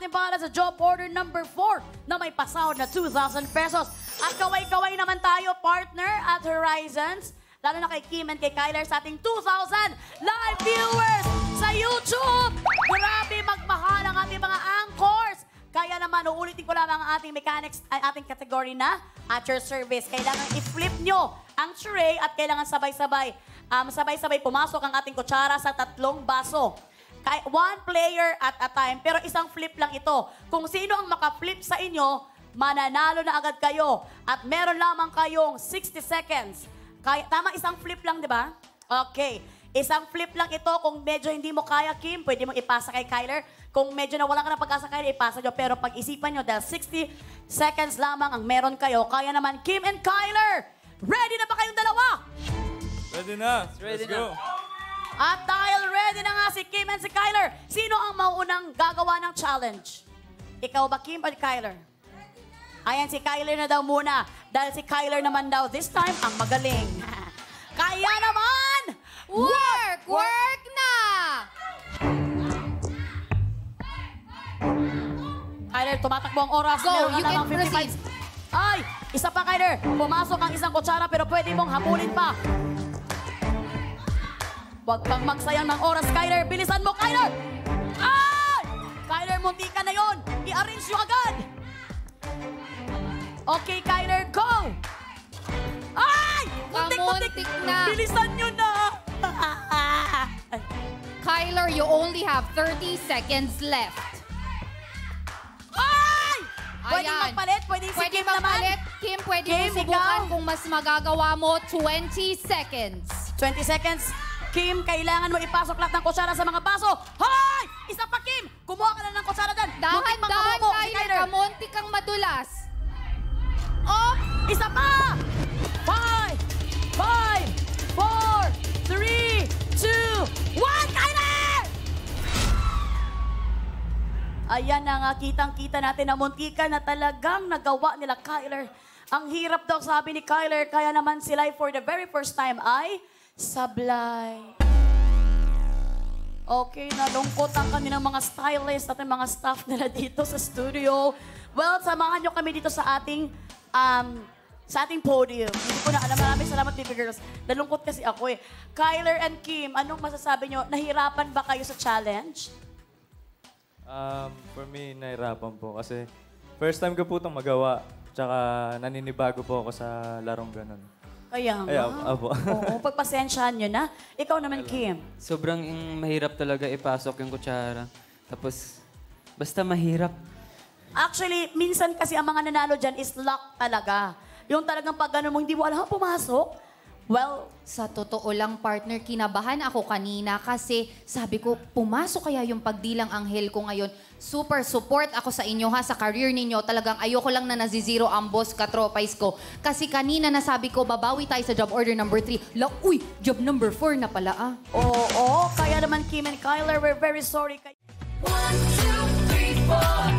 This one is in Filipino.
ating para sa job order number 4 na may pasahod na 2,000 pesos. At kaway-kaway naman tayo, partner at Horizons. Lalo na kay Kim and kay Kyler sa ating 2,000 live viewers sa YouTube. Grabe magmahal ang ating mga anchors. Kaya naman, uulitin ko lang ang ating mechanics, ating category na at your service. Kailangan i-flip nyo ang tray at kailangan sabay-sabay pumasok ang ating kutsara sa 3 baso. One player at a time, pero isang flip lang ito. Kung sino ang maka-flip sa inyo, mananalo na agad kayo. At meron lamang kayong 60 seconds. Tama, isang flip lang, di ba? Okay. Isang flip lang ito. Kung medyo hindi mo kaya, Kim, pwede mong ipasa kay Kyler. Kung medyo nawalan ka ng pagkasa kay Kyler, ipasa nyo. Pero pag-isipan nyo, dahil 60 seconds lamang ang meron kayo. Kaya naman, Kim and Kyler, ready na ba kayong dalawa? Ready na. Let's go. At dahil ready na nga si Kim and si Kyler, sino ang mauunang gagawa ng challenge? Ikaw ba, Kim, o Kyler? Ayan, si Kyler na daw muna. Dahil si Kyler naman daw, this time, ang magaling. Kaya naman! Work! Work na! Kyler, tumatakbo ang oras. Go, Meron na you can lamang 55. proceed. Ay, isa pa, Kyler. Pumasok ang isang kutsara pero pwede mong habulin pa. Huwag kang magsayang ng oras, Kyler. Bilisan mo, Kyler! Ay! Kyler, munti ka na yon. I-arrange nyo agad. Okay, Kyler, go! Ay! Kamuntik na. Bilisan nyo na. Kyler, you only have 30 seconds left. Ay! Pwede Ayan. magpalit? Pwede si Pwede Kim naman? magpalit. Kim, pwede Kim, mo subukan ikaw? kung mas magagawa mo. 20 seconds. 20 seconds. Kim, kailangan mo ipasok lahat ng kutsara sa mga baso. Hoy! Isa pa, Kim! Kumuha ka na ng kutsara dyan. Muntik pang Dahan-dahan, kabubo si Kyler. Kamuntik kang madulas. Oh! Isa pa! 5, 4, 3, 2, 1! Kyler! Ayan na nga, kitang-kita natin na muntikan na talagang nagawa nila, Kyler. Ang hirap daw, sabi ni Kyler, kaya naman sila for the very first time ay sablay. Okay, nalungkot ang kanilang mga stylist at mga staff nila dito sa studio. Well, samahan nyo kami dito sa ating podium. Hindi ko na alam. Maraming salamat, baby girls. Nalungkot kasi ako eh. Kyler and Kim, anong masasabi nyo? Nahirapan ba kayo sa challenge? For me, nahirapan po kasi first time ko po itong magawa. Tsaka naninibago po ako sa larong ganun. Kaya nga. Ay, apo. Oo, pagpasensyahan nyo na. Ikaw naman, Kim. Sobrang mahirap talaga ipasok yung kutsara. Tapos, basta mahirap. Actually, minsan kasi ang mga nanalo dyan is luck talaga. Yung talagang pag gano'n mo, hindi mo alam, pumasok. Well, Sa totoo lang, partner, kinabahan ako kanina kasi sabi ko, pumasok kaya yung pagdilang anghel ko ngayon. Super support ako sa inyo ha, sa career ninyo. Talagang ayoko lang na nazizero ang boss katropais ko. Kasi kanina nasabi ko, babawi tayo sa job order number 3. Uy, job number 4 na pala ah. oo, kaya naman Kim and Kyler, we're very sorry. 1, 2, 3, 4.